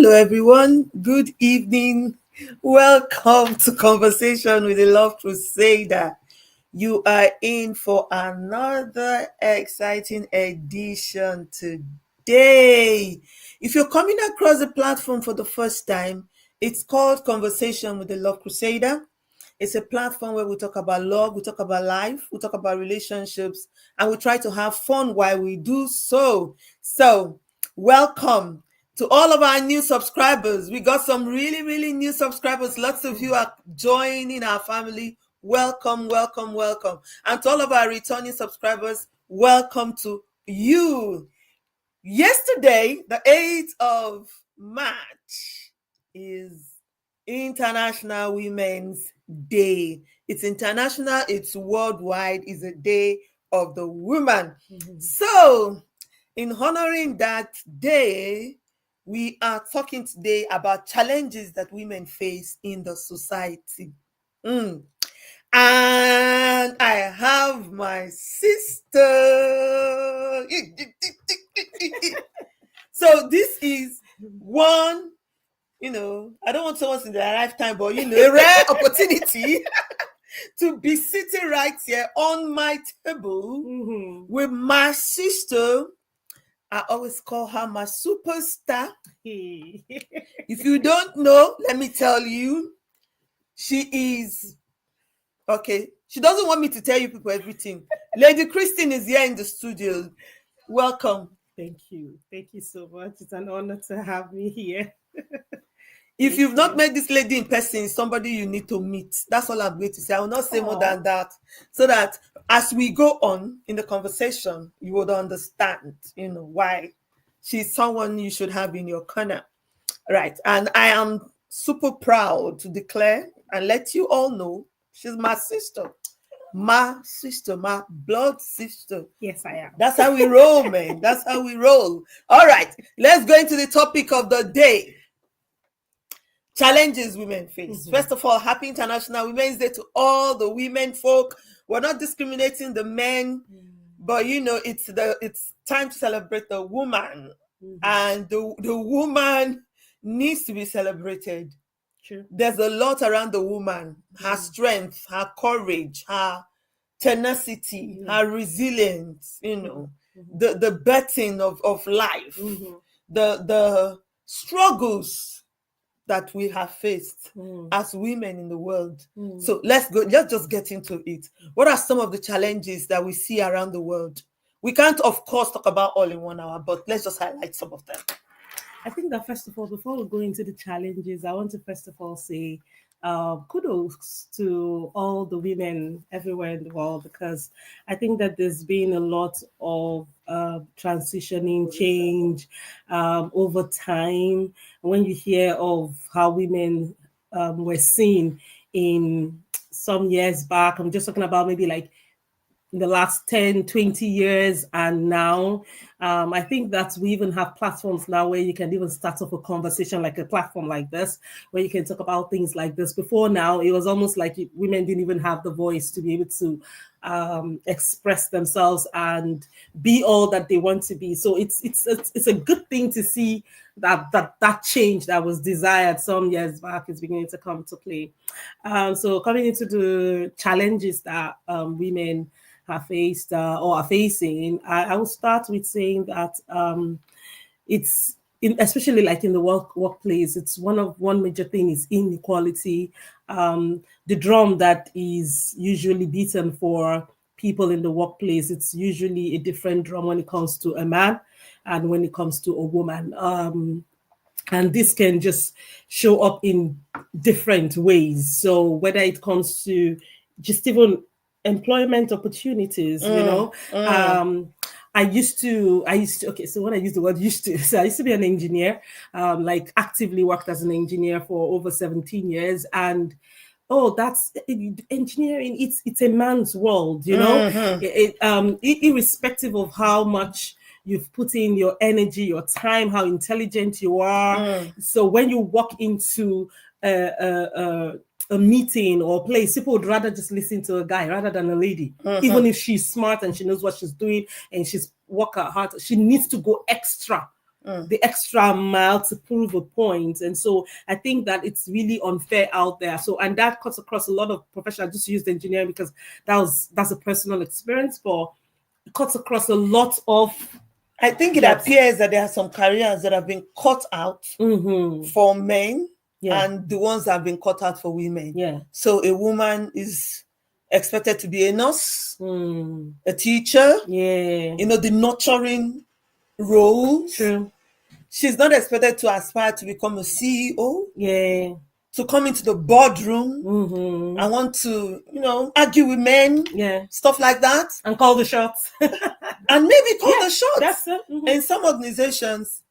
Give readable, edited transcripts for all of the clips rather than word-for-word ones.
Hello, everyone. Good evening. Welcome to Conversation with the Love Crusader. You are in for another exciting edition today. If you're coming across the platform for the first time, it's called Conversation with the Love Crusader. It's a platform where we talk about love, we talk about life, we talk about relationships, and we try to have fun while we do so. So, welcome to all of our new subscribers. We got some really new subscribers. Lots of you are joining our family. Welcome. And to all of our returning subscribers, welcome to you. Yesterday, the 8th of March, is International Women's Day. It's international, it's worldwide, it's a day of the woman. So, in honoring that day, we are talking today about challenges that women face in the society. And I have my sister. So this is one, I don't want someone in their lifetime, but a rare opportunity to be sitting right here on my table with my sister. I always call her my superstar. If you don't know, let me tell you, she is okay. She doesn't want me to tell you people everything. Lady Christine is here in the studio. Welcome. Thank you so much. It's an honor to have me here. If you've not met this lady in person, somebody you need to meet. That's all I'm going to say. I will not say more than that, so that as we go on in the conversation, you would understand, why she's someone you should have in your corner. Right. And I am super proud to declare and let you all know she's my sister. My sister, my blood sister. Yes, I am. That's how we roll, man. That's how we roll. All right. Let's go into the topic of the day. Challenges women face. First of all, happy International Women's Day to all the women folk. We're not discriminating the men, but it's time to celebrate the woman, and the woman needs to be celebrated. Sure. There's a lot around the woman: her strength, her courage, her tenacity, her resilience. The betting of life, the struggles that we have faced as women in the world. So let's just get into it. What are some of the challenges that we see around the world? We can't, of course, talk about all in 1 hour, but let's just highlight some of them. I think that first of all, before we go into the challenges, I want to first of all say kudos to all the women everywhere in the world, because I think that there's been a lot of transitioning, change over time. When you hear of how women were seen in some years back, I'm just talking about maybe like in the last 10, 20 years and now, I think that we even have platforms now where you can even start off a conversation like a platform like this, where you can talk about things like this. Before now, it was almost like women didn't even have the voice to be able to express themselves and be all that they want to be. So it's a good thing to see that change that was desired some years back is beginning to come to play. So coming into the challenges that women have faced or are facing, I will start with saying that it's especially like in the workplace, it's one major thing is inequality. The drum that is usually beaten for people in the workplace, it's usually a different drum when it comes to a man and when it comes to a woman. And this can just show up in different ways. So whether it comes to just even employment opportunities, I used to, okay, so when I use the word used to, so I used to be an engineer, like actively worked as an engineer for over 17 years. And that's engineering, it's a man's world, irrespective of how much you've put in your energy, your time, how intelligent you are. So when you walk into a meeting or place, people would rather just listen to a guy rather than a lady. Even if she's smart and she knows what she's doing and she's work hard, she needs to go extra the extra mile to prove a point. And so I think that it's really unfair out there. So, and that cuts across a lot of professions. I just used engineering because that's a personal experience, but it cuts across a lot of. I think it appears that there are some careers that have been cut out for men, and the ones that have been cut out for women. Yeah. So a woman is expected to be a nurse, a teacher, the nurturing roles. True. She's not expected to aspire to become a CEO. Yeah. To come into the boardroom and want to, argue with men. Yeah. Stuff like that. And call the shots. And maybe call the shots. That's it. In some organizations.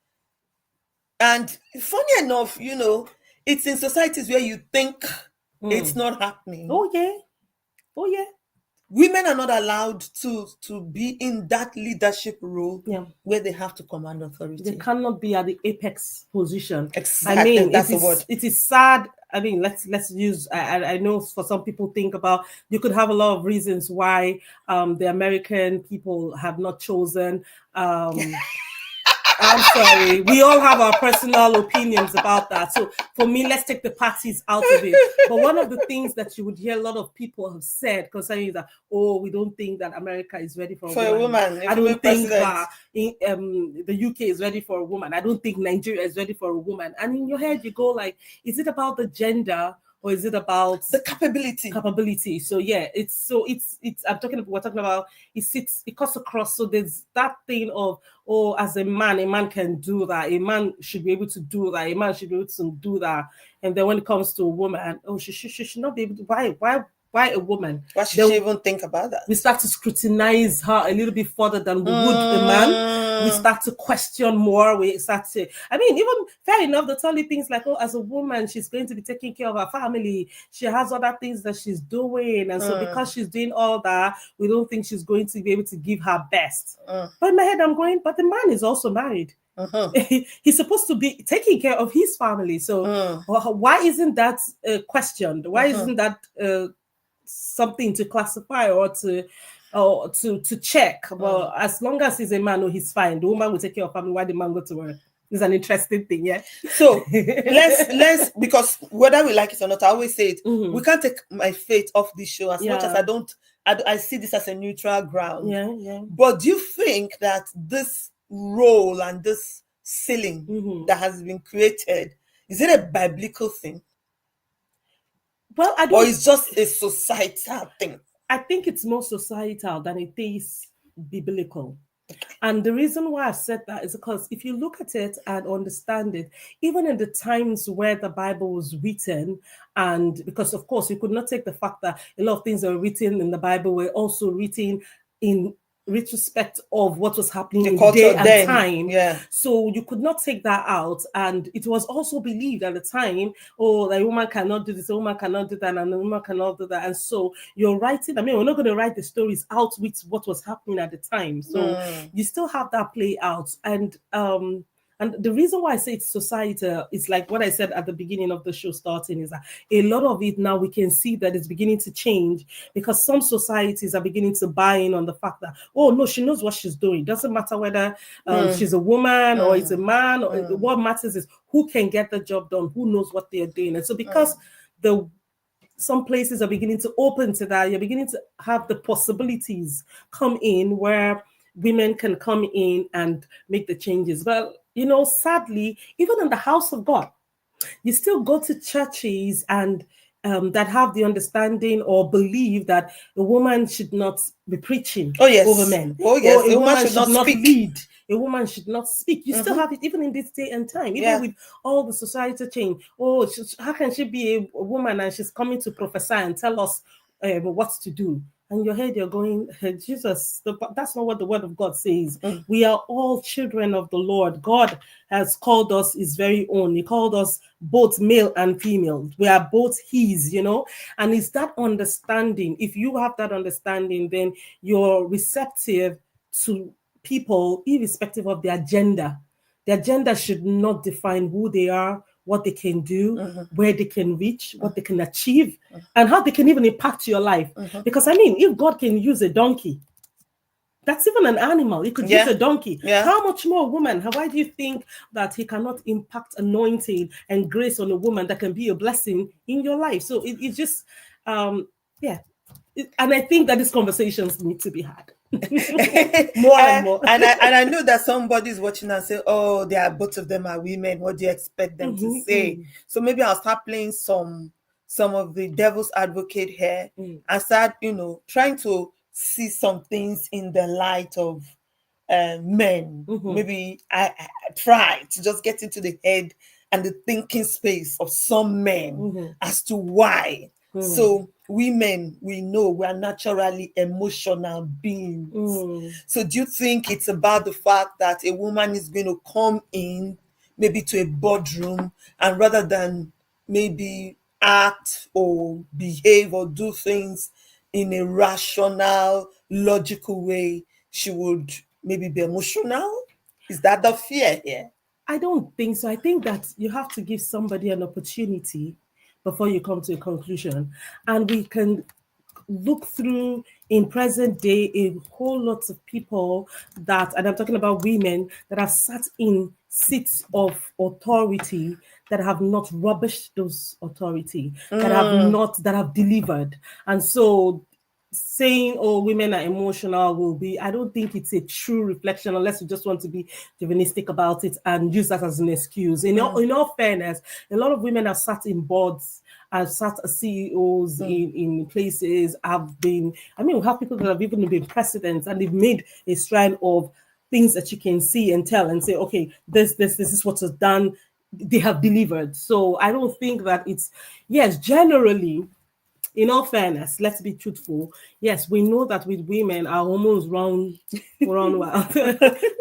And funny enough, it's in societies where you think it's not happening. Oh, yeah. Oh, yeah. Women are not allowed to be in that leadership role where they have to command authority. They cannot be at the apex position. Exactly. I mean, that's the word. It is sad. I mean, let's use. I know for some people think about, you could have a lot of reasons why the American people have not chosen. I'm sorry. We all have our personal opinions about that. So for me, let's take the parties out of it. But one of the things that you would hear a lot of people have said concerning that, we don't think that America is ready for a woman. I don't think that the UK is ready for a woman. I don't think Nigeria is ready for a woman. And in your head, you go like, is it about the gender? Or is it about the capability? So yeah, we're talking about it cuts across. So there's that thing of, as a man can do that. A man should be able to do that. A man should be able to do that. And then when it comes to a woman, she should not be able to. Why a woman? Why should she even think about that? We start to scrutinize her a little bit further than we would a man. We start to question more. We start to, even fair enough, they tell you things like, as a woman, she's going to be taking care of her family. She has other things that she's doing. And so because she's doing all that, we don't think she's going to be able to give her best. But in my head, I'm going, but the man is also married. He's supposed to be taking care of his family. So why isn't that questioned? Why isn't that something to classify or to check? Well, as long as he's a man, he's fine. The woman will take care of family while the man go to work. It's an interesting thing, yeah. So let's because whether we like it or not, I always say it. We can't take my faith off this show as much as I see this as a neutral ground. Yeah. But do you think that this role and this ceiling that has been created, is it a biblical thing? Well, or it's just a societal thing? I think it's more societal than it is biblical. And the reason why I said that is because if you look at it and understand it, even in the times where the Bible was written, and because of course you could not take the fact that a lot of things that were written in the Bible were also written in retrospect of what was happening in day and time. Yeah. So you could not take that out. And it was also believed at the time, that a woman cannot do this, a woman cannot do that, and a woman cannot do that. And so you're writing, we're not going to write the stories out with what was happening at the time. So you still have that play out. And the reason why I say it's societal is like what I said at the beginning of the show starting, is that a lot of it now we can see that it's beginning to change, because some societies are beginning to buy in on the fact that, no, she knows what she's doing. It doesn't matter whether she's a woman or it's a man. What matters is who can get the job done, who knows what they're doing. And so because some places are beginning to open to that, you're beginning to have the possibilities come in where women can come in and make the changes. Well, sadly, even in the house of God, you still go to churches and that have the understanding or believe that a woman should not be preaching over men. Oh, yes. Or a woman should not lead. A woman should not speak. You still have it even in this day and time, even with all the societal change. How can she be a woman and she's coming to prophesy and tell us what to do? And your head, you're going, Jesus, that's not what the word of God says. We are all children of the Lord. God has called us his very own. He called us both male and female. We are both his, and it's that understanding. If you have that understanding, then you're receptive to people, irrespective of their gender. Their gender should not define who they are, what they can do, where they can reach, what they can achieve, and how they can even impact your life. Because if God can use a donkey That's even an animal. He could Yeah. use a donkey. Yeah. How much more a woman? Why do you think that he cannot impact anointing and grace on a woman that can be a blessing in your life? So it's just, yeah. And I think that these conversations need to be had more and more. And I know that somebody's watching and say, "Oh, they are both of them are women. What do you expect them to say?" So maybe I'll start playing some of the devil's advocate here and start, trying to see some things in the light of men. Maybe I try to just get into the head and the thinking space of some men as to why. So women, we know we are naturally emotional beings. So do you think it's about the fact that a woman is going to come in maybe to a boardroom, and rather than maybe act or behave or do things in a rational, logical way, she would maybe be emotional? Is that the fear here? I don't think so. I think that you have to give somebody an opportunity before you come to a conclusion. And we can look through in present day a whole lot of people that, and I'm talking about women, that have sat in seats of authority that have not rubbished those authority, that have delivered. And so saying, oh, women are emotional will be, I don't think it's a true reflection, unless you just want to be chauvinistic about it and use that as an excuse. In all fairness, a lot of women have sat in boards, have sat as CEOs in places, we have people that have even been presidents, and they've made a strand of things that you can see and tell and say, okay, this is what was done. They have delivered. So I don't think that it's, yes, generally, in all fairness, let's be truthful. Yes, we know that with women, our hormones run wild.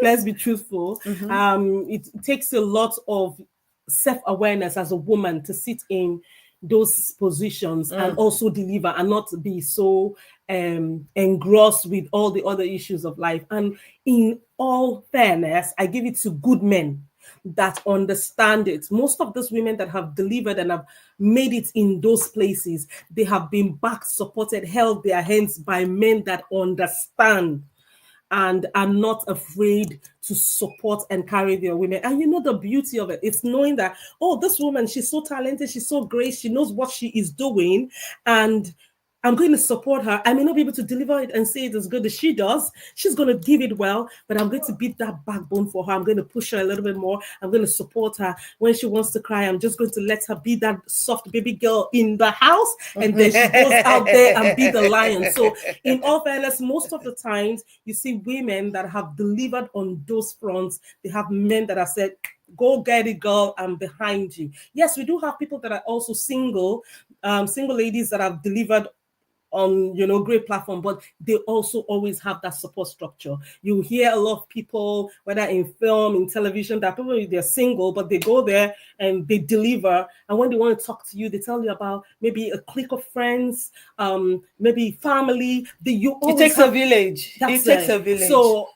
Let's be truthful. It takes a lot of self-awareness as a woman to sit in those positions and also deliver and not be so engrossed with all the other issues of life. And in all fairness, I give it to good men that understand it. Most of those women that have delivered and have made it in those places, they have been backed, supported, held their hands by men that understand and are not afraid to support and carry their women. And you know the beauty of it, it's knowing that, oh, this woman, she's so talented, she's so great, she knows what she is doing, and I'm going to support her. I may not be able to deliver it and say it as good as she does. She's going to give it well, but I'm going to be that backbone for her. I'm going to push her a little bit more. I'm going to support her. When she wants to cry, I'm just going to let her be that soft baby girl in the house, and then she goes out there and be the lion. So in all fairness, most of the times you see women that have delivered on those fronts. They have men that have said, go get it, girl, I'm behind you. Yes, we do have people that are also single ladies that have delivered on great platform, but they also always have that support structure. You hear a lot of people, whether in film, in television, that probably they're single, but they go there and they deliver, and when they want to talk to you, they tell you about maybe a clique of friends, maybe family. It takes a village. It takes a village. So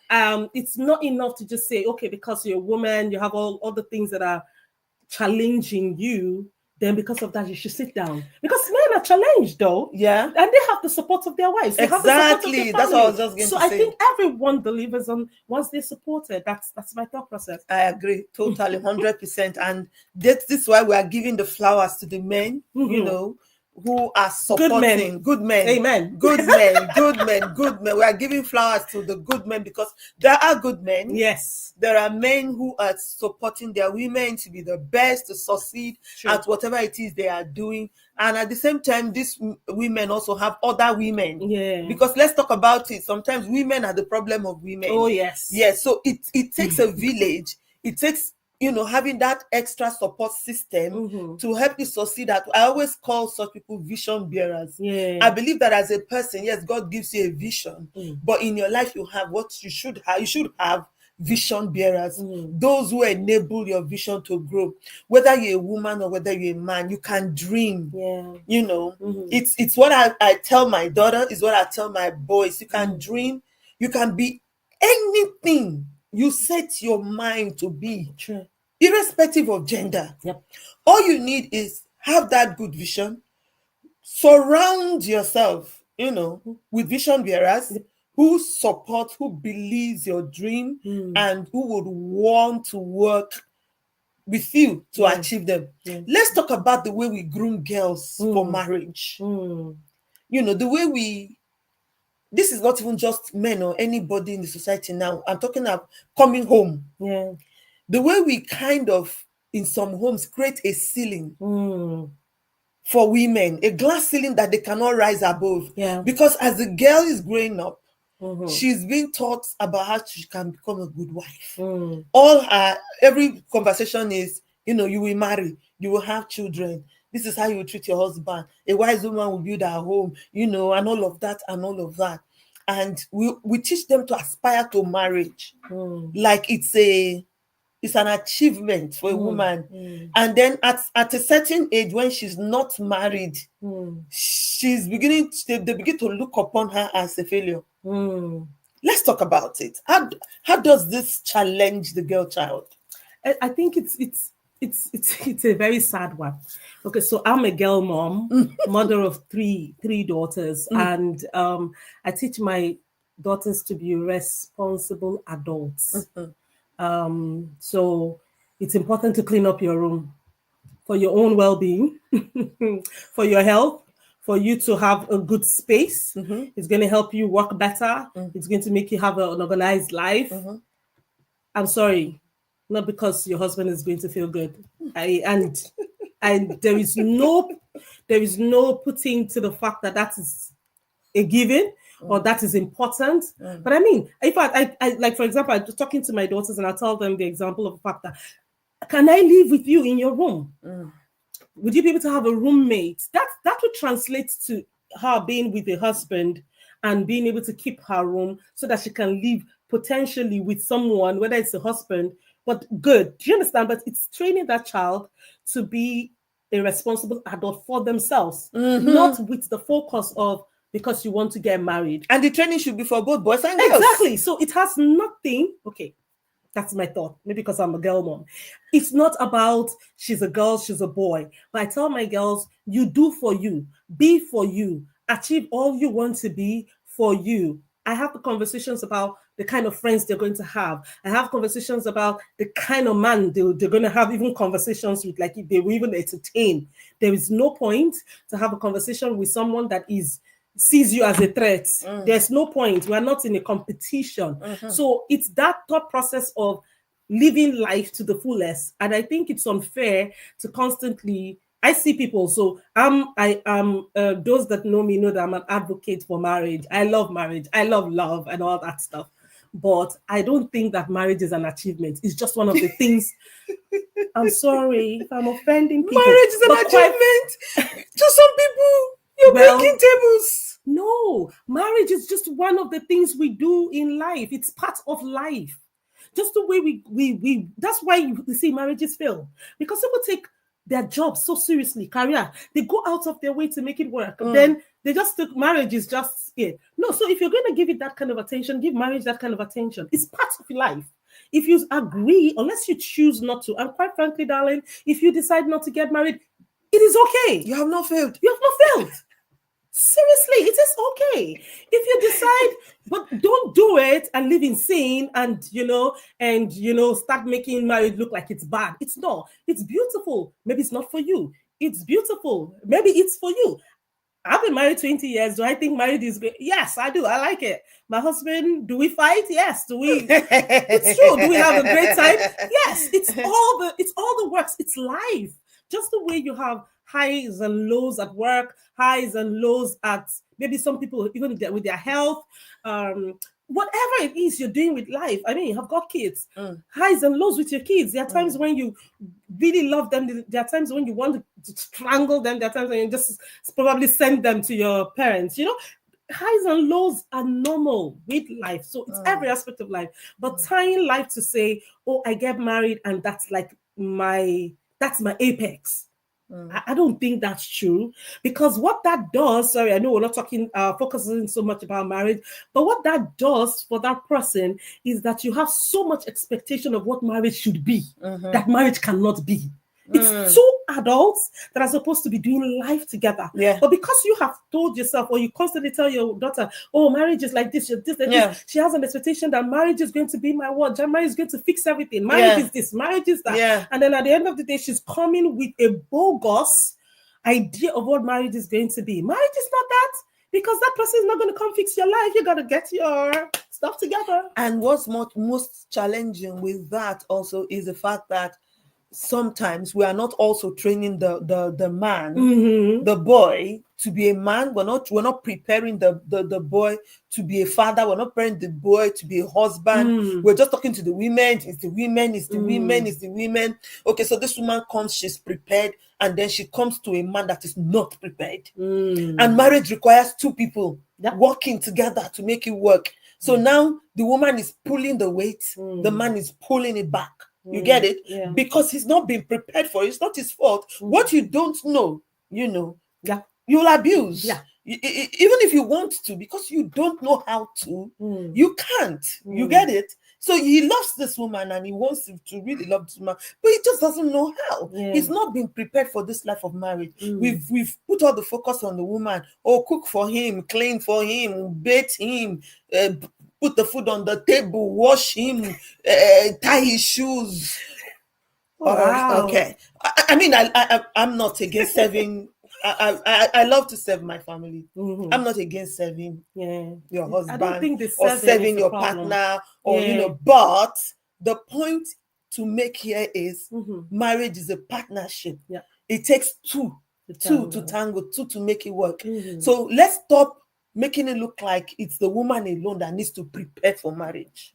it's not enough to just say, okay, because you're a woman, you have all the things that are challenging you, then because of that you should sit down. Because men are challenged though. Yeah. And they have the support of their wives. They exactly. That's what I was just going to say. So I think everyone delivers on once they're supported. That's my thought process. I agree totally, 100%. And this is why we are giving the flowers to the men, who are supporting good men. Amen. Good men, good men, good men. We are giving flowers to the good men because there are good men. Yes. There are men who are supporting their women to be the best, to succeed at whatever it is they are doing. And at the same time, these women also have other women. Yeah. Because let's talk about it. Sometimes women are the problem of women. Oh, yes. Yes. So it takes a village. It takes having that extra support system to help you succeed. That I always call such people vision bearers. Yeah. I believe that as a person, yes, God gives you a vision, but in your life you have what you should have. You should have vision bearers, those who enable your vision to grow. Whether you're a woman or whether you're a man, you can dream. Yeah. It's what I tell my daughter, is what I tell my boys. You can dream, you can be anything you set your mind to be. True. Irrespective of gender. Yep. All you need is have that good vision, surround yourself, with vision bearers, who supports, who believes your dream, and who would want to work with you to achieve them. Let's talk about the way we groom girls for marriage. You know, the way this is not even just men or anybody in the society now. I'm talking about coming home. Yeah. The way we kind of, in some homes, create a ceiling for women, a glass ceiling that they cannot rise above. Yeah. Because as the girl is growing up, she's being taught about how she can become a good wife. Every conversation is, you know, you will marry, you will have children. This is how you will treat your husband. A wise woman will build her home, you know, and all of that and all of that. And we teach them to aspire to marriage like it's an achievement for a woman. And then at a certain age, when she's not married, they begin to look upon her as a failure. Let's talk about it. How does this challenge the girl child? I think it's a very sad one. Okay, so I'm a girl mom, mother of three daughters, and I teach my daughters to be responsible adults. So it's important to clean up your room for your own well-being, for your health, for you to have a good space. It's going to help you work better. It's going to make you have an organized life. I'm sorry, not because your husband is going to feel good. And there is no putting to the fact that is a given or that is important. But I mean, if I like, for example, I'm just talking to my daughters and I tell them the example of the fact that, can I live with you in your room? Would you be able to have a roommate? That would translate to her being with a husband and being able to keep her room so that she can live potentially with someone, whether it's a husband, but good. Do you understand? But it's training that child to be a responsible adult for themselves, not with the focus of because you want to get married. And the training should be for both boys and girls. Exactly. So it has nothing. Okay. That's my thought. Maybe because I'm a girl mom. It's not about she's a girl, she's a boy. But I tell my girls, you do for you, be for you, achieve all you want to be for you. I have the conversations about the kind of friends they're going to have. I have conversations about the kind of man they're going to have, even conversations with, like if they will even entertain. There is no point to have a conversation with someone that sees you as a threat. There's no point. We're not in a competition. So it's that thought process of living life to the fullest. And I think it's unfair to constantly, I see people. So I am those that know me know that I'm an advocate for marriage. I love marriage. I love love and all that stuff. But I don't think that marriage is an achievement. It's just one of the things. I'm sorry if I'm offending people. Marriage is an achievement to some people. You're breaking tables. No, marriage is just one of the things we do in life. It's part of life. Just the way we that's why you see marriages fail. Because people take their job so seriously, career. They go out of their way to make it work. Then they just think marriage is just it. No, so if you're going to give it that kind of attention, give marriage that kind of attention. It's part of life. If you agree, unless you choose not to, and quite frankly, darling, if you decide not to get married, it is okay. You have not failed. You have not failed. Seriously, it is okay. If you decide, but don't do it and live in sin and start making marriage look like it's bad. It's not. It's beautiful. Maybe it's not for you. It's beautiful. Maybe it's for you. I've been married 20 years. Do I think marriage is great? Yes, I do. I like it. My husband, do we fight? Yes. Do we? It's true. Do we have a great time? Yes. It's all the works. It's life. Just the way you have highs and lows at work, highs and lows at maybe some people even with their health, whatever it is you're doing with life. I mean, you have got kids, highs and lows with your kids. There are times when you really love them. There are times when you want to strangle them. There are times when you just probably send them to your parents. Highs and lows are normal with life. So it's every aspect of life. But tying life to say, oh, I get married and that's like that's my apex. I don't think that's true, because what that does, sorry, I know we're not talking, focusing so much about marriage, but what that does for that person is that you have so much expectation of what marriage should be, that marriage cannot be. It's two adults that are supposed to be doing life together. Yeah. But because you have told yourself, or you constantly tell your daughter, oh, marriage is like this, this, this, she has an expectation that marriage is going to be my word. Marriage is going to fix everything. Marriage is this, marriage is that. Yeah. And then at the end of the day, she's coming with a bogus idea of what marriage is going to be. Marriage is not that, because that person is not going to come fix your life. You got to get your stuff together. And what's most challenging with that also is the fact that sometimes we are not also training the man, the boy, to be a man. We're not preparing the boy to be a father. We're not preparing the boy to be a husband. We're just talking to the women. It's the women. Okay, so this woman comes, she's prepared, and then she comes to a man that is not prepared. And marriage requires two people working together to make it work. So now the woman is pulling the weight, the man is pulling it back. You get it? Yeah. Because he's not been prepared for it. It's not his fault. What you don't know, Yeah. you'll abuse. Yeah. Even if you want to, because you don't know how to, you can't. You get it? So he loves this woman and he wants to really love this woman, but he just doesn't know how. Yeah. He's not been prepared for this life of marriage. We've put all the focus on the woman. Oh, cook for him, clean for him, bathe him, put the food on the table, wash him, tie his shoes. Wow. Okay. I mean, I'm not against serving. I love to serve my family. I'm not against serving your husband, I don't think or serving your partner, or but the point to make here is marriage is a partnership. Yeah. It takes two to tango, two to make it work. So let's stop making it look like it's the woman alone that needs to prepare for marriage.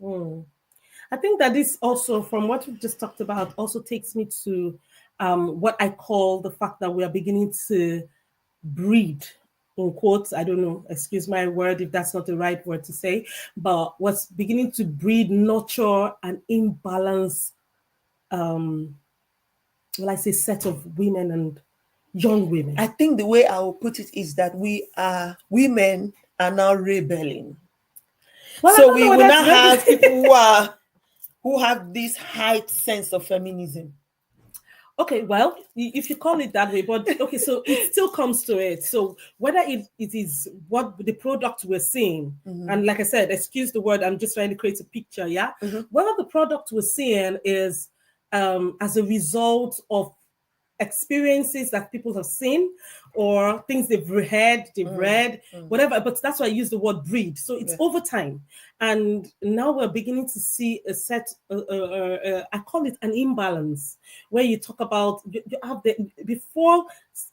I think that this also, from what we've just talked about, also takes me to what I call the fact that we are beginning to breed, in quotes. I don't know, excuse my word if that's not the right word to say, but what's beginning to breed, nurture an imbalance, set of women and young women. I think the way I will put it is that women are now rebelling. Well, so we will now have people who have this high sense of feminism. Okay, well, if you call it that way, but okay, so it still comes to it. So whether it is what the product we're seeing, and like I said, excuse the word, I'm just trying to create a picture, whether the product we're seeing is as a result of experiences that people have seen or things they've read, whatever, but that's why I use the word breed. So it's over time, and now we're beginning to see a set I call it an imbalance, where you talk about you have before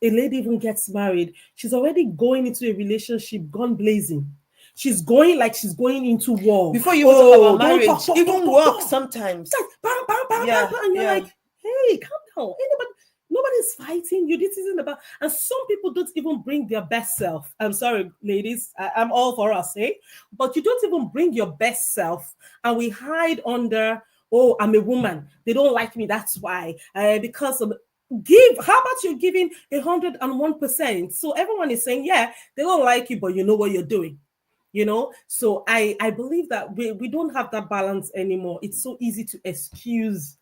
a lady even gets married, she's already going into a relationship gone blazing. She's going like she's going into war. Before you talk about marriage, even work sometimes. Bam, bam, bam, bam, and you're like, hey, calm down. Nobody's fighting you. This isn't about. And some people don't even bring their best self. I'm sorry, ladies. I'm all for us, but you don't even bring your best self, and we hide under, oh, I'm a woman. They don't like me. That's why. Because of how about you giving 101%? So everyone is saying, yeah, they don't like you, but you know what you're doing. So I believe that we don't have that balance anymore. It's so easy to excuse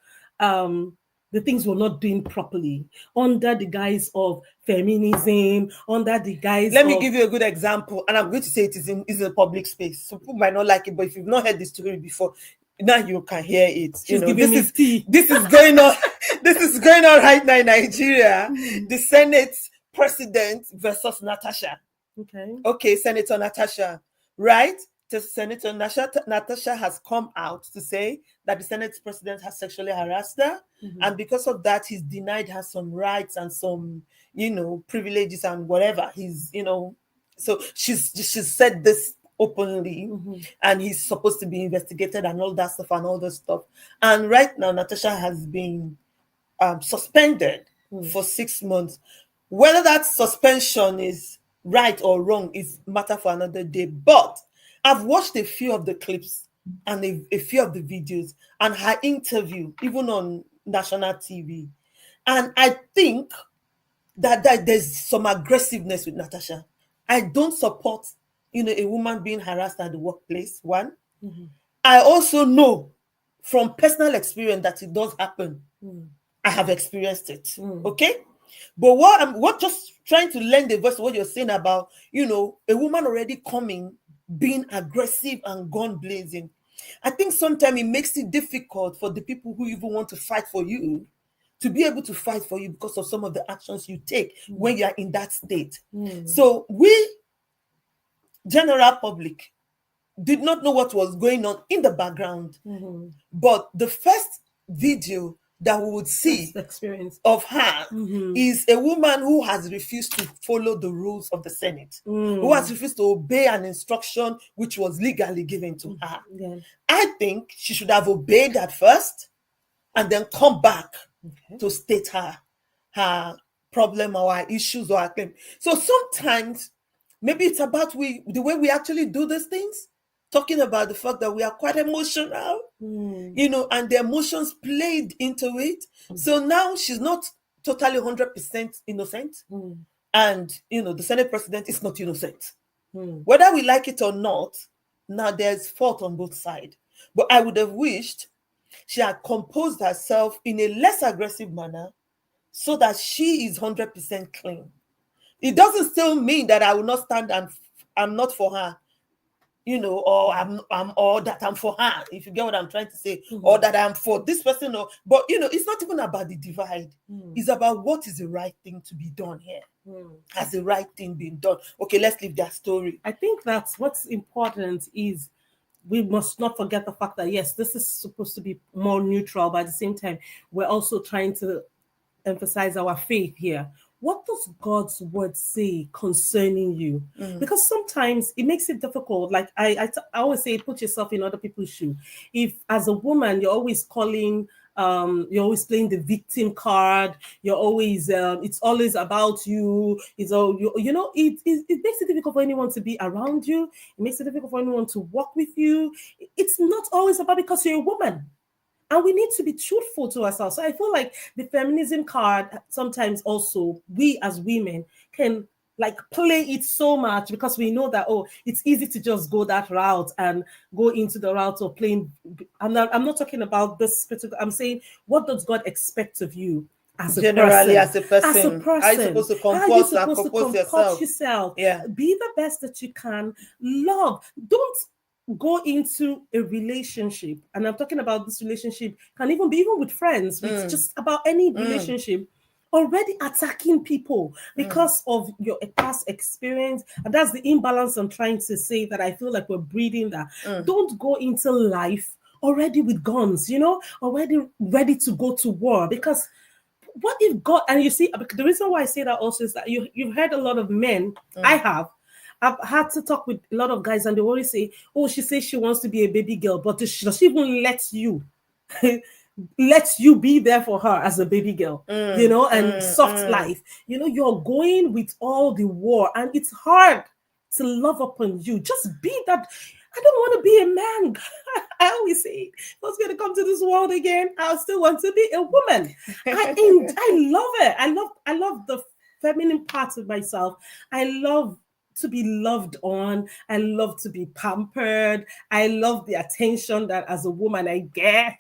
the things we're not doing properly under the guise of feminism, under the guise Let me give you a good example, and I'm going to say it is in a public space. So people might not like it, but if you've not heard this story before, now you can hear it. This is going on. This is going on right now in Nigeria. The Senate president versus Natasha. Okay, Senator Natasha, right? Senator Natasha has come out to say that the Senate president has sexually harassed her, and because of that, he's denied her some rights and some, privileges and whatever. So she's said this openly, and he's supposed to be investigated and all that stuff and all this stuff. And right now, Natasha has been suspended for 6 months. Whether that suspension is right or wrong is matter for another day, but I've watched a few of the clips and a few of the videos and her interview, even on national TV. And I think that there's some aggressiveness with Natasha. I don't support, a woman being harassed at the workplace, one. I also know from personal experience that it does happen. I have experienced it. Okay. But what just trying to lend the voice to what you're saying about, a woman already coming, being aggressive and gun blazing. I think sometimes it makes it difficult for the people who even want to fight for you to be able to fight for you because of some of the actions you take when you are in that state. So we, general public, did not know what was going on in the background. But the first video that we would see experience of her is a woman who has refused to follow the rules of the Senate, who has refused to obey an instruction which was legally given to her. I think she should have obeyed at first and then come back to state her problem or her issues or her claim. So sometimes maybe it's about the way we actually do these things, talking about the fact that we are quite emotional, and the emotions played into it. So now she's not totally 100% innocent. And, the Senate president is not innocent. Whether we like it or not, now there's fault on both sides. But I would have wished she had composed herself in a less aggressive manner so that she is 100% clean. It doesn't still mean that I will not stand and I'm not for her, or or that I'm for her, if you get what I'm trying to say, or that I'm for this person, but it's not even about the divide. It's about what is the right thing to be done here. Has the right thing been done? Okay, let's leave that story. I think that's what's important is we must not forget the fact that, yes, this is supposed to be more neutral, but at the same time, we're also trying to emphasize our faith here. What does God's word say concerning you? Because sometimes it makes it difficult. Like I always say, put yourself in other people's shoes. If as a woman, you're always calling, you're always playing the victim card, you're always, it's always about you. It's all, it makes it difficult for anyone to be around you. It makes it difficult for anyone to walk with you. It's not always about because you're a woman. And we need to be truthful to ourselves. So I feel like the feminism card, sometimes also we as women can play it so much because we know that, it's easy to just go that route and go into the route of playing. I'm not talking about this particular, I'm saying, what does God expect of you? As a person, how are you supposed to comport yourself? Yeah. Be the best that you can. Love. Don't go into a relationship, and I'm talking about this relationship can even be with friends, with just about any relationship, already attacking people because of your past experience. And that's the imbalance I'm trying to say, that I feel like we're breeding that. Don't go into life already with guns, already ready to go to war. Because what if God, and you see, the reason why I say that also is that you've heard a lot of men, I've had to talk with a lot of guys, and they always say, she says she wants to be a baby girl, but does she even let you be there for her as a baby girl, and soft life. You're going with all the war, and it's hard to love upon you. Just be that. I don't want to be a man. I always say, I was going to come to this world again, I still want to be a woman. I love it. I love the feminine part of myself. I love to be loved on. I love to be pampered. I love the attention that as a woman I get.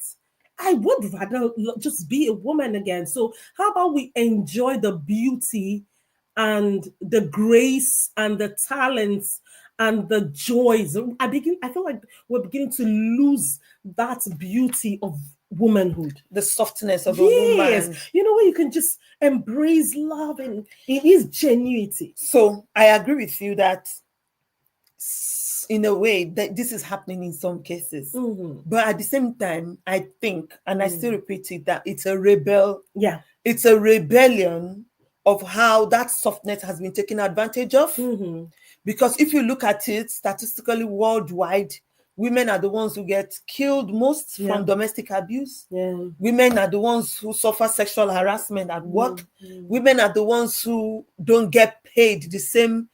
I would rather just be a woman again. So how about we enjoy the beauty and the grace and the talents and the joys? I feel like we're beginning to lose that beauty of womanhood, the softness of a woman. Where you can just embrace love and it is genuinity. So I agree with you that in a way that this is happening in some cases, but at the same time, I think, and I still repeat it, that it's a it's a rebellion of how that softness has been taken advantage of. Because if you look at it statistically worldwide, women are the ones who get killed most from domestic abuse. Women are the ones who suffer sexual harassment at work. Women are the ones who don't get paid the same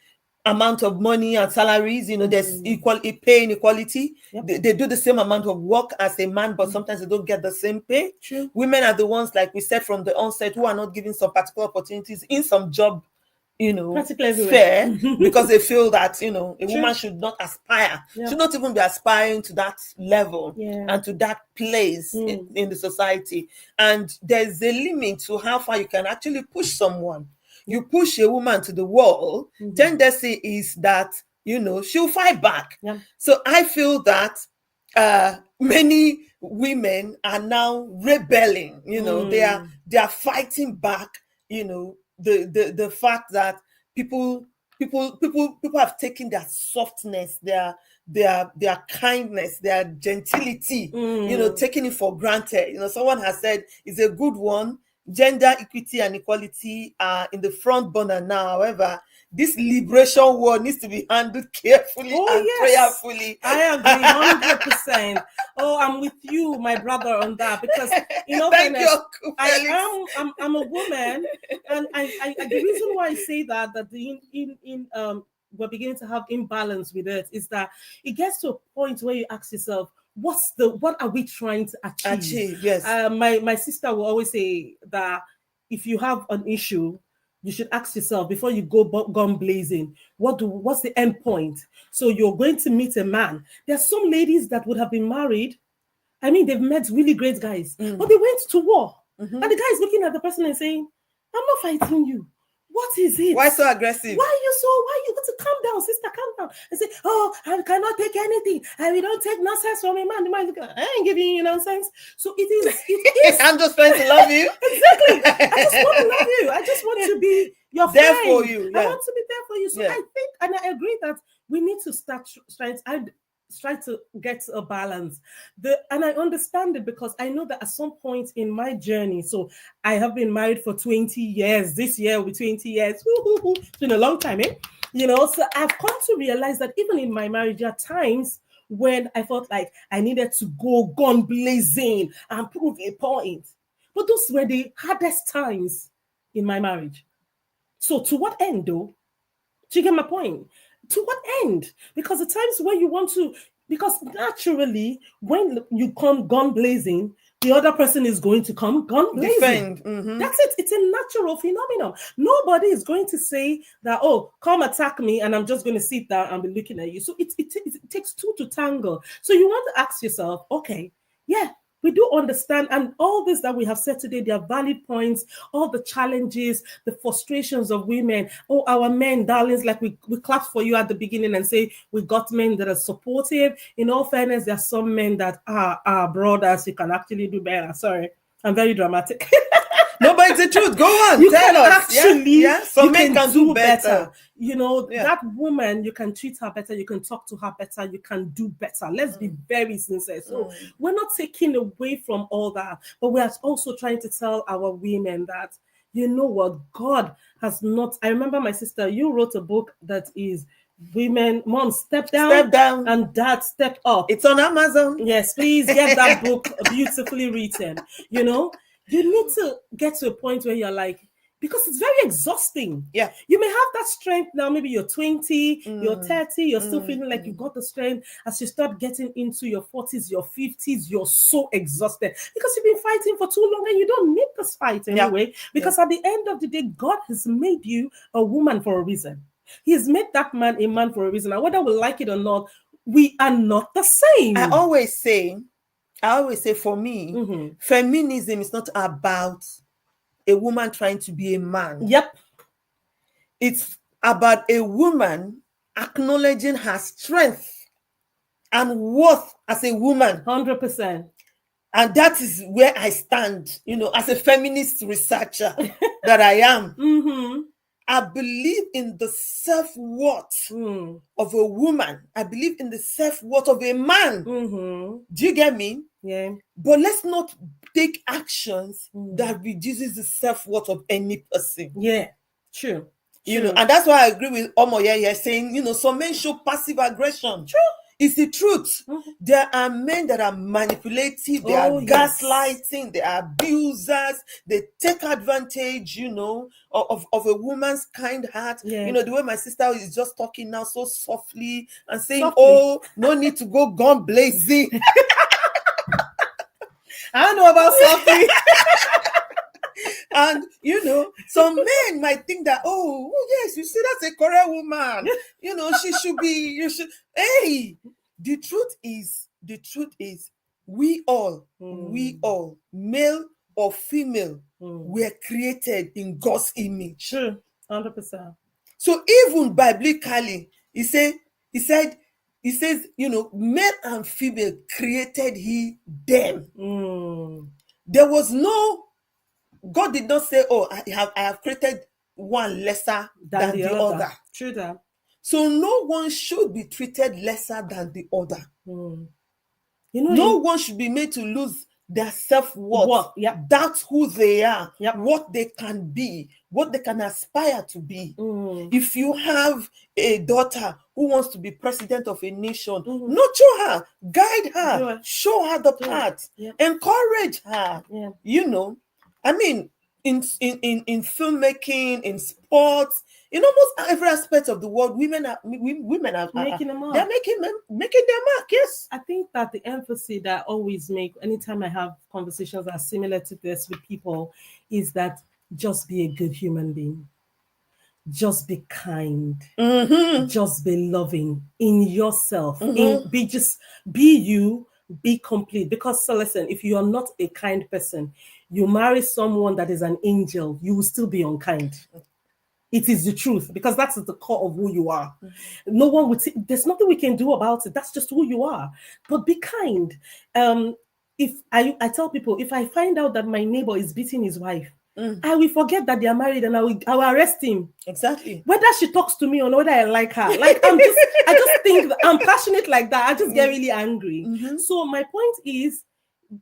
amount of money and salaries. There's equal pay inequality. They do the same amount of work as a man, but sometimes they don't get the same pay. Women are the ones, like we said from the onset, who are not given some particular opportunities in some job Practically everywhere. fair because they feel that, a True. woman should not aspire, Yeah. should not even be aspiring to that level Yeah. and to that place in the society. And there's a limit to how far you can actually push someone. You push a woman to the wall, tendency is that, she'll fight back. Yeah. So I feel that many women are now rebelling, they are fighting back, the fact that people have taken their softness, their kindness, their gentility, taking it for granted. Someone has said it's a good one. Gender equity and equality are in the front burner now. However, this liberation war needs to be handled carefully and prayerfully. I agree 100%. Oh, I'm with you, my brother, on that, because Thank you, Uncle Felix. I'm a woman, and I the reason why I say that we're beginning to have imbalance with it is that it gets to a point where you ask yourself, what are we trying to achieve? Yes. My sister will always say that if you have an issue, you should ask yourself before you go gun blazing, what's the end point? So you're going to meet a man. There are some ladies that would have been married. I mean, they've met really great guys, but they went to war. And the guy is looking at the person and saying, I'm not fighting you. What is it? Why so aggressive? Why you got to calm down, sister, calm down. And say, oh, I cannot take anything. We don't take nonsense from a man. The man, I ain't giving you nonsense. So it is. I'm just trying to love you. Exactly. I just want to love you. I just want to be your there friend. for you. Yeah. I want to be there for you. So I think, and I agree that we need to start try to get a balance. And I understand it because I know that at some point in my journey, so I have been married for 20 years. This year will be 20 years. It's been a long time, eh? So I've come to realize that even in my marriage, there are times when I felt like I needed to go gun blazing and prove a point. But those were the hardest times in my marriage. So to what end, though? Do you get my point? To what end? Because the times when you want to, because naturally, when you come gun blazing, the other person is going to come gun blazing. Defend. That's it. It's a natural phenomenon. Nobody is going to say that, oh, come attack me and I'm just going to sit there and be looking at you. So it takes two to tango. So you want to ask yourself, okay, yeah, we do understand, and all this that we have said today, they are valid points, all the challenges, the frustrations of women. Oh, our men, darlings, like we clap for you at the beginning and say we got men that are supportive. In all fairness, there are some men that are brothers, you can actually do better. Sorry, I'm very dramatic. No, but it's the truth. Go on, you tell can us. Actually, some men can do better. That woman, you can treat her better, you can talk to her better, you can do better. Let's be very sincere. So we're not taking away from all that, but we are also trying to tell our women that, you know what, God has not. I remember my sister, you wrote a book that is Women, Mom, Step Down, and Dad, Step Up. It's on Amazon. Yes, please get that book beautifully written. You need to get to a point where you're like, because it's very exhausting. Yeah. You may have that strength now, maybe you're 20, you're 30, you're still feeling like you got the strength. As you start getting into your 40s, your 50s, you're so exhausted because you've been fighting for too long and you don't need this fight anyway. Because at the end of the day, God has made you a woman for a reason. He has made that man a man for a reason. And whether we like it or not, we are not the same. I always say for me, feminism is not about a woman trying to be a man. Yep. It's about a woman acknowledging her strength and worth as a woman. 100%. And that is where I stand, as a feminist researcher that I am. I believe in the self-worth of a woman. I believe in the self-worth of a man. Do you get me? Yeah. But let's not take actions that reduces the self-worth of any person. Yeah, true. And that's why I agree with Omoye here saying, some men show passive aggression. True. It's the truth. There are men that are manipulative, they are gaslighting, they are abusers, they take advantage, of a woman's kind heart. Yeah. The way my sister is just talking now so softly and saying, oh, no need to go gun blazing. I don't know about softly. And some men might think that, oh yes, you see, that's a Korean woman. She should be. You should. Hey, the truth is, we all, male or female, were created in God's image. True, 100%. So even biblically, he says, male and female created he them. There was no, God did not say, oh, I have created one lesser than the other. True that. So no one should be treated lesser than the other. No one should be made to lose their self-worth. Yep. That's who they are, yep. What they can be, what they can aspire to be. If you have a daughter who wants to be president of a nation, nurture her, guide her, show her the path, encourage her. I mean, in filmmaking, in sports, in almost every aspect of the world, women are making them mark. They're making their mark. Yes, I think that the emphasis that I always make anytime I have conversations that are similar to this with people is that just be a good human being, just be kind, just be loving in yourself, be you, be complete. Because so listen, if you are not a kind person, you marry someone that is an angel, you will still be unkind. It is the truth, because that's at the core of who you are. No one would say, there's nothing we can do about it. That's just who you are. But be kind. If I tell people, if I find out that my neighbor is beating his wife, I will forget that they are married and I will arrest him. Exactly. Whether she talks to me or whether I like her. Like I just think I'm passionate like that. I just get really angry. So my point is,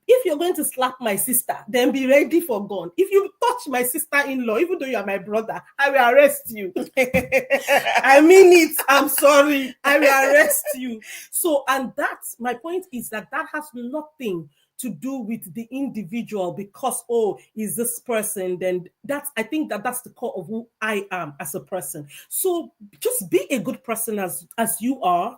if you're going to slap my sister, then be ready for gun. If you touch my sister-in-law, even though you are my brother, I will arrest you. I mean it. I'm sorry. I will arrest you. So, and that's my point is that has nothing to do with the individual because, oh, is this person, then I think that's the core of who I am as a person. So just be a good person as you are.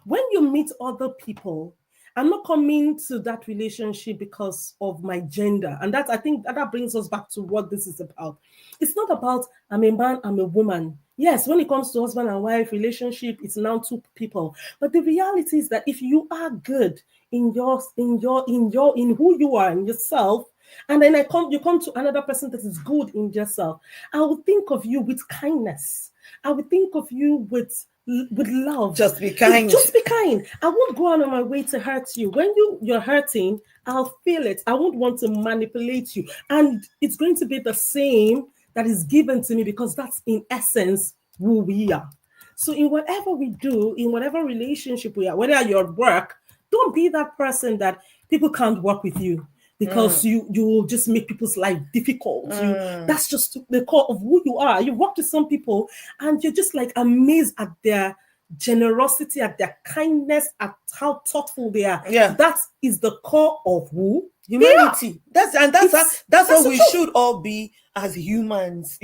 When you meet other people, I'm not coming to that relationship because of my gender. And I think that brings us back to what this is about. It's not about I'm a man, I'm a woman. Yes, when it comes to husband and wife relationship, it's now two people. But the reality is that if you are good in who you are, in yourself, and then you come to another person that is good in yourself, I will think of you with kindness. I will think of you with love. Just be kind. Just be kind. I won't go out of my way to hurt you. When you're hurting, I'll feel it. I won't want to manipulate you. And it's going to be the same that is given to me because that's in essence who we are. So in whatever we do, in whatever relationship we are, whether you're at work, don't be that person that people can't work with you because you will just make people's life difficult. That's just the core of who you are. You work with some people and you're just like amazed at their generosity, at their kindness, at how thoughtful they are. Yeah. That is the core of who humanity. That's what we should all be as humans,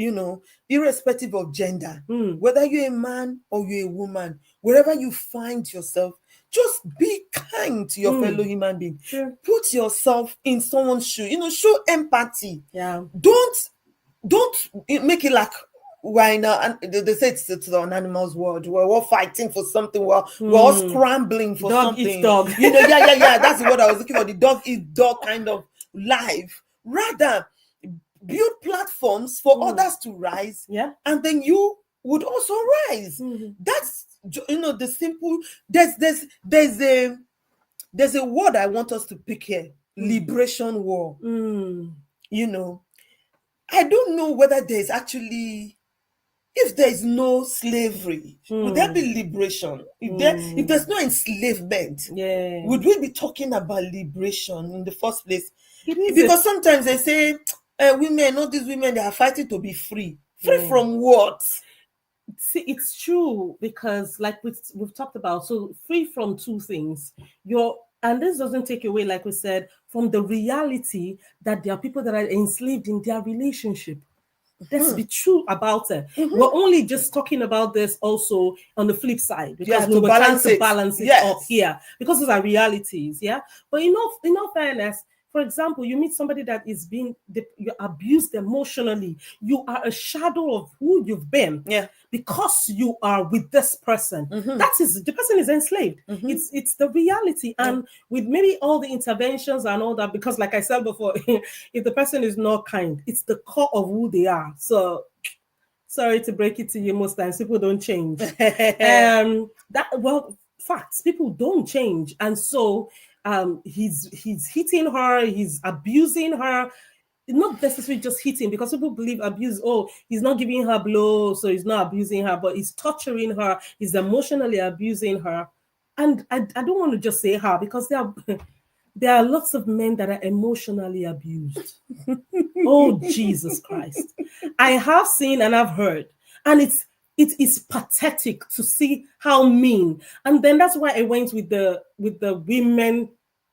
irrespective of gender. Whether you're a man or you're a woman, wherever you find yourself, just be kind to your fellow human being. Sure. Put yourself in someone's shoe. Show empathy. Yeah. Don't make it like right now. And they say it's an animal's world. We're all fighting for something. We're all scrambling for something. Eats dog. Yeah. That's what I was looking for. The dog eats dog kind of life. Rather, build platforms for others to rise. Yeah. And then you would also rise. That's the simple. There's a word I want us to pick here. Liberation war. I don't know whether there's actually, if there is no slavery, would there be liberation? If there's no enslavement, would we be talking about liberation in the first place? Because sometimes they say women, all these women, they are fighting to be free. Free from what? See, it's true because like we've talked about, so free from two things. And this doesn't take away, like we said, from the reality that there are people that are enslaved in their relationship. Let's be true about it. We're only just talking about this also on the flip side because we were trying to balance it up here because those are realities, yeah. But in all fairness, For example, you meet somebody that is being you abused emotionally. You are a shadow of who you've been. Yeah. Because you are with this person. Mhm. That is, the person is enslaved. Mhm. It's the reality. And with maybe all the interventions and all that, because like I said before, if the person is not kind, it's the core of who they are. So sorry to break it to you, most times people don't change. Facts, people don't change. And so he's hitting her, he's abusing her. Not necessarily just hitting, because people believe abuse, oh, he's not giving her blow, so he's not abusing her, but he's torturing her, he's emotionally abusing her. And I don't want to just say her, because there are lots of men that are emotionally abused. Oh, Jesus Christ. I have seen and I've heard, and it is pathetic to see how mean. And then that's why I went with the women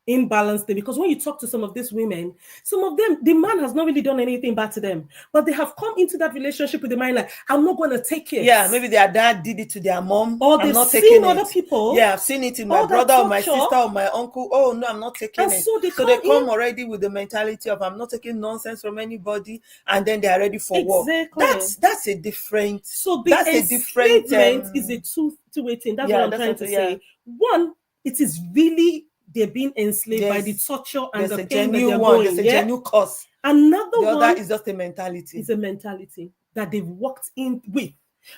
imbalance thing, because when you talk to some of these women, some of them, the man has not really done anything bad to them, but they have come into that relationship with the mind like, I'm not going to take it. Yeah, maybe their dad did it to their mom, or they've seen other people. Yeah, I've seen it in my brother or my sister or my uncle. Oh no, I'm not taking and it. So they come already with the mentality of, I'm not taking nonsense from anybody, and then they are ready for war. That's a different. So the that's a different. Is a two-way thing. That's what I'm trying to say. One, it is really, they're being enslaved by the torture and the pain that they're going. There's a genuine cause. Another the one other is just a mentality. It's a mentality that they've walked in with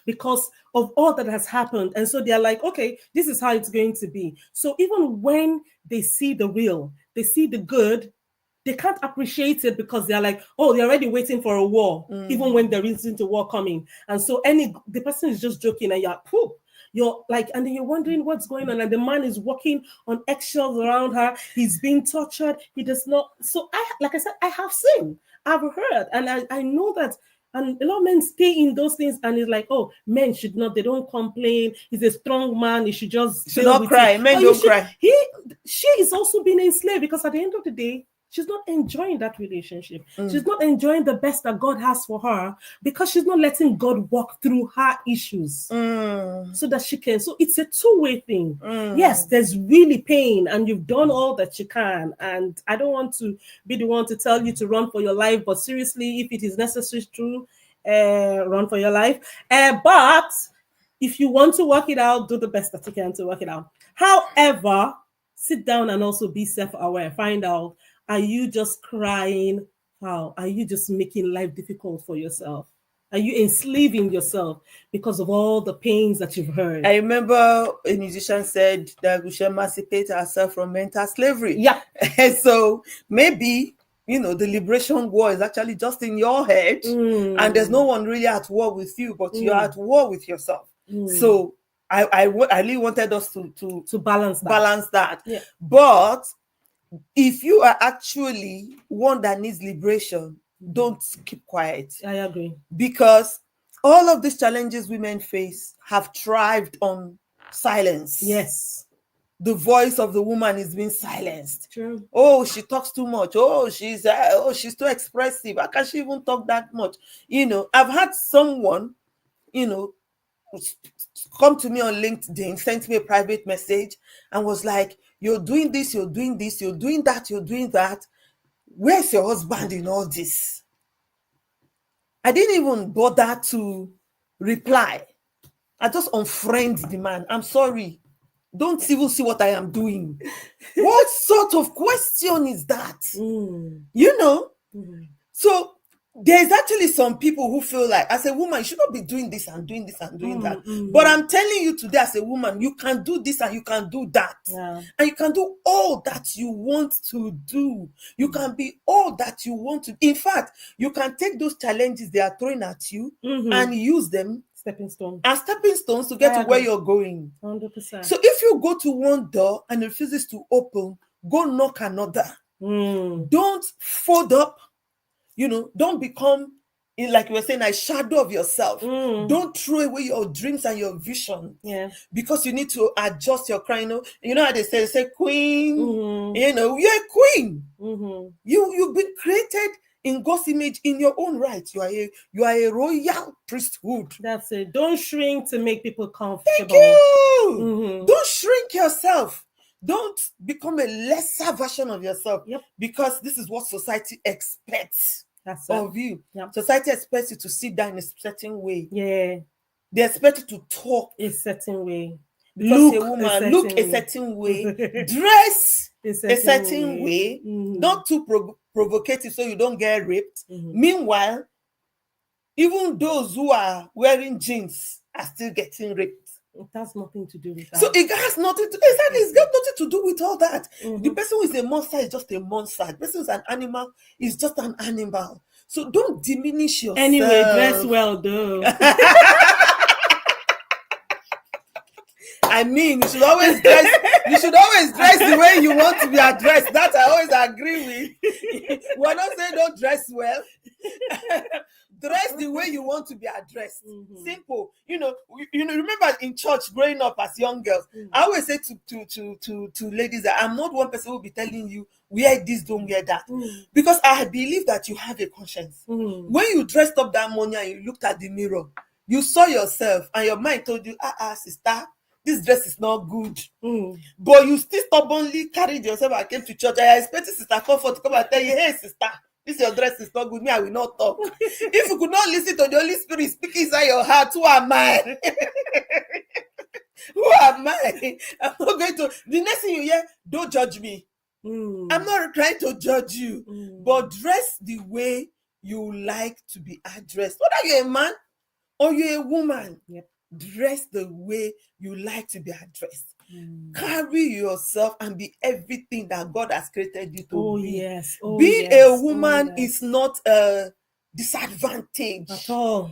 because of all that has happened. And so they're like, okay, this is how it's going to be. So even when they see the real, they see the good, they can't appreciate it because they're like, oh, they're already waiting for a war, even when there isn't a war coming. And so the person is just joking and you're like, and then you're wondering what's going on, and the man is walking on eggshells around her. He's being tortured. He does not. So like I said, I have seen, I've heard, and I know that. And a lot of men stay in those things, and it's like, oh, men should not. They don't complain. He's a strong man. He should just not cry. Men don't cry. She is also being enslaved, because at the end of the day, she's not enjoying that relationship. She's not enjoying the best that God has for her, because she's not letting God walk through her issues so that she can. So it's a two-way thing. Yes, there's really pain, and you've done all that you can. And I don't want to be the one to tell you to run for your life, but seriously, if it is necessary to run for your life. But if you want to work it out, do the best that you can to work it out. However, sit down and also be self-aware. Find out, are you just crying? How? Are you just making life difficult for yourself? Are you enslaving yourself because of all the pains that you've heard? I remember a musician said that we should emancipate ourselves from mental slavery. Yeah. So maybe, the liberation war is actually just in your head, and there's no one really at war with you, but you're at war with yourself. So I really wanted us to balance that. Yeah. But if you are actually one that needs liberation, don't keep quiet. I agree. Because all of these challenges women face have thrived on silence. Yes. The voice of the woman is being silenced. True. Oh, she talks too much. Oh, she's too expressive. How can she even talk that much? I've had someone, come to me on LinkedIn, sent me a private message and was like, you're doing this, you're doing this, you're doing that, you're doing that. Where's your husband in all this? I didn't even bother to reply. I just unfriend the man. I'm sorry. Don't even see what I am doing. What sort of question is that? So there's actually some people who feel like, as a woman, you should not be doing this and doing this and doing that. But I'm telling you today, as a woman, you can do this and you can do that. Yeah. And you can do all that you want to do. You can be all that you want to. In fact, you can take those challenges they are throwing at you and use them stepping stones to get to where you're going. 100%. So if you go to one door and it refuses to open, go knock another. Don't fold up. Don't become, like you were saying, a shadow of yourself. Don't throw away your dreams and your vision. Yeah. Because you need to adjust your crying. You know how they say queen. You're a queen. You've been created in God's image in your own right. You are a royal priesthood. That's it. Don't shrink to make people comfortable. Thank you. Don't shrink yourself Don't become a lesser version of yourself. Yep. Because this is what society expects That's it. of you. Yep. Society expects you to sit down in a certain way. Yeah. They expect you to talk a certain way. because a woman look a certain way, dress a certain way, not too provocative so you don't get raped. Meanwhile, even those who are wearing jeans are still getting raped. It has nothing to do with that. So it has nothing to it's got nothing to do with all that. The person who is a monster is just a monster. The person who is an animal is just an animal. So don't diminish yourself. Anyway, dress well though. I mean, you should always dress the way you want to be addressed. That I always agree with. We're not saying don't dress well. Dress the way you want to be addressed. Simple. You know, remember in church growing up as young girls, I always say to ladies that I'm not one person who will be telling you wear this, don't wear that. Because I believe that you have a conscience. When you dressed up that morning and you looked at the mirror, you saw yourself and your mind told you, sister, this dress is not good. But you still stubbornly carried yourself and came to church. I expected Sister Comfort to come and tell you, hey sister, this your dress is not good. Me, I will not talk. If you could not listen to the Holy Spirit speaking inside your heart, who am I? Who am I? I'm not going to. The next thing you hear, don't judge me. I'm not trying to judge you. But dress the way you like to be addressed. Whether you're a man or you're a woman, dress the way you like to be addressed. Carry yourself and be everything that God has created you to be. Yes. Being a woman is not a disadvantage at all.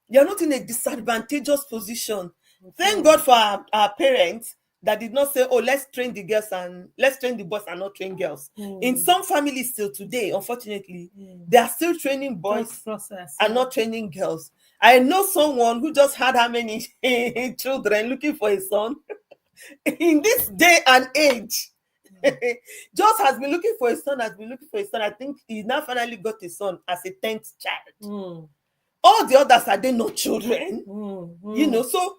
You're not in a disadvantageous position. Thank God for our parents that did not say, oh, let's train the girls and let's train the boys and not train girls. In some families still today, unfortunately, they are still training boys and not training girls. I know someone who just had how many children looking for a son. In this day and age, just has been looking for a son. I think he now finally got a son as a 10th child. All the others are they not children? You know, so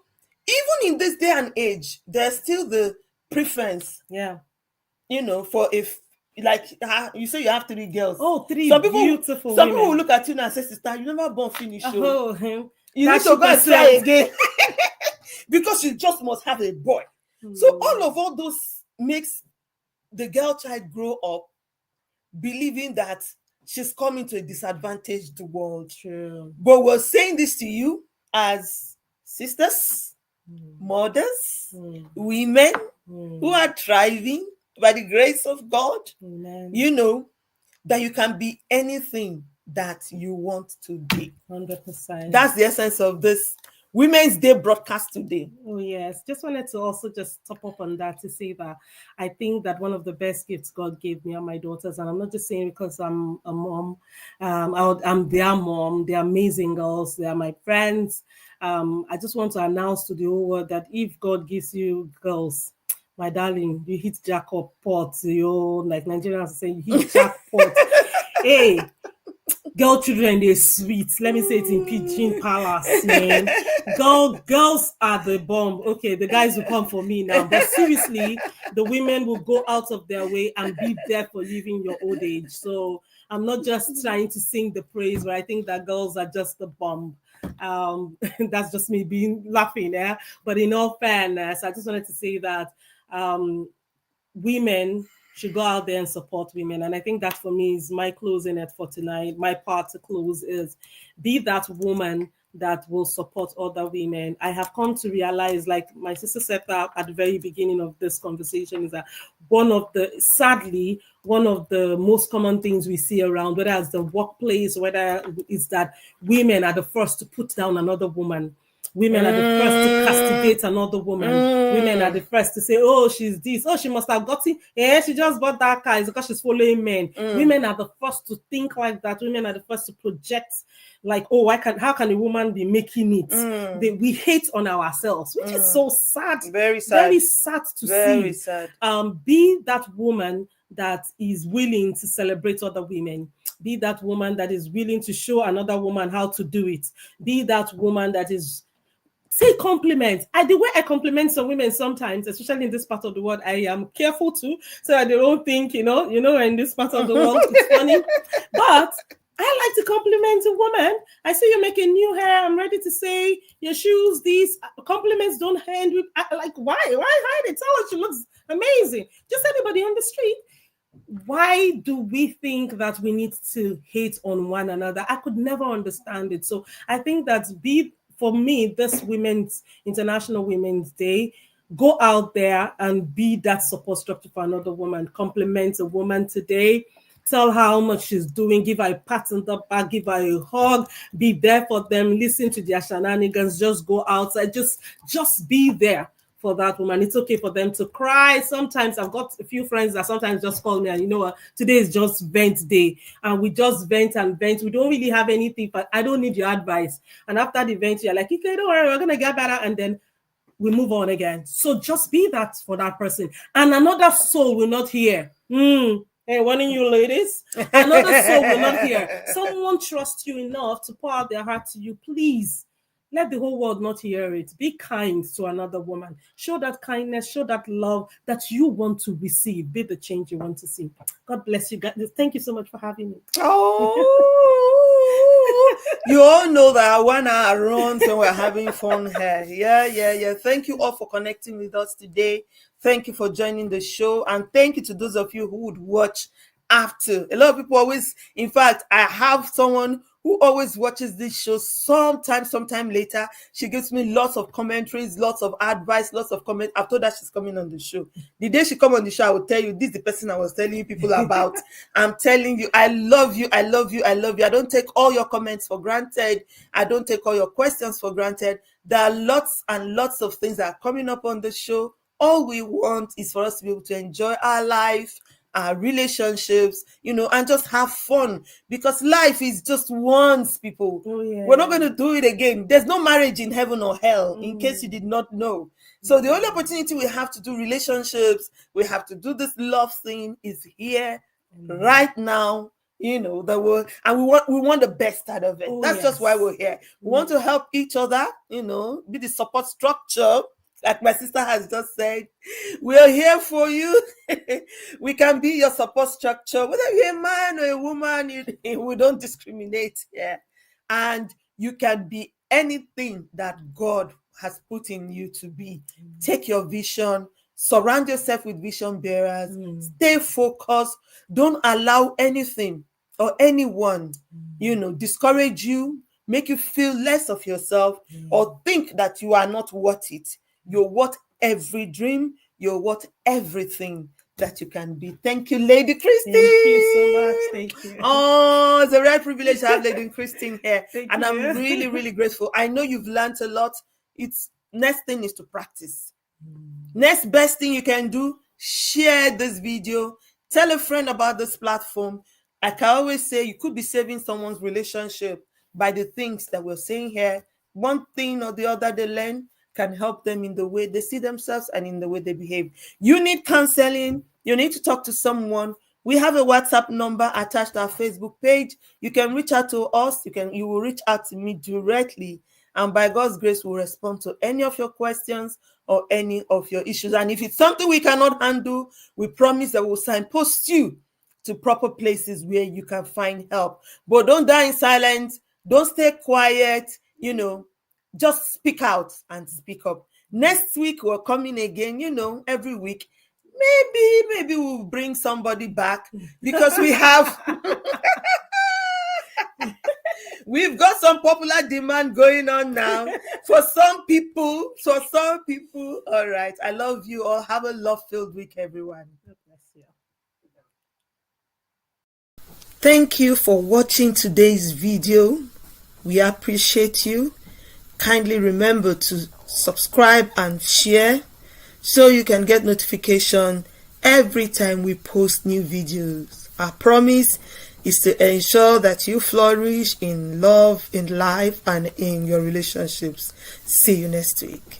even in this day and age, there's still the preference. You know, for if like you say you have 3 girls. Oh, 3 beautiful Some people will look at you and say, sister, you never born finish. You need to go and try again. Because you just must have a boy. So all those makes the girl child grow up believing that she's coming to a disadvantaged world. But we're saying this to you as sisters, mothers, women who are thriving by the grace of God. You know that you can be anything that you want to be. 100%. That's the essence of this Women's Day broadcast today. Oh yes, just wanted to also just top up on that to say that I think that one of the best gifts God gave me are my daughters, and I'm not just saying because I'm a mom. I'm their mom. They're amazing girls. They are my friends. I just want to announce to the whole world that if God gives you girls, my darling, you hit jackpot. Like Nigerians say, you hit jackpot. Hey. Girl children, they're sweet. Let me say it in Pidgin Palace, man. Girls are the bomb. Okay, the guys will come for me now. But seriously, the women will go out of their way and be there for you in your old age. So I'm not just trying to sing the praise, but I think that girls are just the bomb. That's just me being laughing. But in all fairness, I just wanted to say that women should go out there and support women. And I think that for me is my closing at for tonight. My part to close is be that woman that will support other women. I have come to realize, like my sister said at the very beginning of this conversation, is that sadly, one of the most common things we see around, whether it's the workplace, whether it's that women are the first to put down another woman. Women are the first to castigate another woman. Women are the first to say, oh, she's this. Oh, she must have gotten, she just bought that car. It's because she's following men. Women are the first to think like that. Women are the first to project like, oh, how can a woman be making it? We hate on ourselves, which is so sad. Very sad. Very sad to see. Very sad. Be that woman that is willing to celebrate other women. Be that woman that is willing to show another woman how to do it. Be that woman that is say compliments. The way I compliment some women sometimes, especially in this part of the world, I am careful too, so that they don't think, in this part of the world, it's funny. But I like to compliment a woman. I see you making new hair. I'm ready to say your shoes. These compliments don't end with like, why hide it? Tell her she looks amazing. Just anybody on the street. Why do we think that we need to hate on one another? I could never understand it. So I think that for me, this International Women's Day, go out there and be that support structure for another woman. Compliment a woman today. Tell her how much she's doing. Give her a pat on the back. Give her a hug. Be there for them. Listen to their shenanigans. Just go outside. Just be there for that woman. It's okay for them to cry. Sometimes I've got a few friends that sometimes just call me and, you know what, today is just vent day. And we just vent and vent. We don't really have anything, but I don't need your advice. And after the vent, you're like, okay, don't worry, we're going to get better. And then we move on again. So just be that for that person. And another soul will not hear. Hey, one of you ladies, another soul will not hear. Someone trusts you enough to pour out their heart to you. Please, let the whole world not hear it. Be kind to another woman. Show that kindness, show that love that you want to receive. Be the change you want to see. God bless you guys. Thank you so much for having me. Oh, you all know that 1 hour runs when we're having fun here. Yeah. Thank you all for connecting with us today. Thank you for joining the show. And thank you to those of you who would watch after. A lot of people always, in fact, I have someone who always watches this show sometime later. She gives me lots of commentaries, lots of advice, lots of comments. I've told her she's coming on the show. The day she come on the show, I will tell you, this is the person I was telling you people about. I'm telling you, I love you. I don't take all your comments for granted. I don't take all your questions for granted. There are lots and lots of things that are coming up on the show. All we want is for us to be able to enjoy our life, our relationships, and just have fun, because life is just once, people. We're not going to do it again. There's no marriage in heaven or hell, in case you did not know. So the only opportunity we have to do relationships, we have to do this love thing, is here right now. The world, and we want the best out of it. That's just why we're here. We want to help each other, be the support structure. Like my sister has just said, we are here for you. We can be your support structure, whether you're a man or a woman. We don't discriminate here. And you can be anything that God has put in you to be. Take your vision, surround yourself with vision bearers, stay focused. Don't allow anything or anyone, discourage you, make you feel less of yourself, or think that you are not worth it. You're worth every dream. You're worth everything that you can be. Thank you, Lady Christine. Thank you so much. Thank you. Oh, it's a rare privilege to have Lady Christine here. And I'm really, really grateful. I know you've learned a lot. Next thing is to practice. Next best thing you can do, share this video. Tell a friend about this platform. Like I always say, you could be saving someone's relationship by the things that we're saying here. One thing or the other they learn can help them in the way they see themselves and in the way they behave. You need counseling. You need to talk to someone. We have a WhatsApp number attached to our Facebook page. You can reach out to us. You will reach out to me directly. And by God's grace, we'll respond to any of your questions or any of your issues. And if it's something we cannot handle, we promise that we'll signpost you to proper places where you can find help. But don't die in silence. Don't stay quiet. Just speak out and speak up. Next week, we're coming again, every week. Maybe we'll bring somebody back, because we have we've got some popular demand going on now for some people. All right. I love you all. Have a love-filled week, everyone. God bless you. Thank you for watching today's video. We appreciate you. Kindly remember to subscribe and share so you can get notification every time we post new videos. Our promise is to ensure that you flourish in love, in life, and in your relationships. See you next week.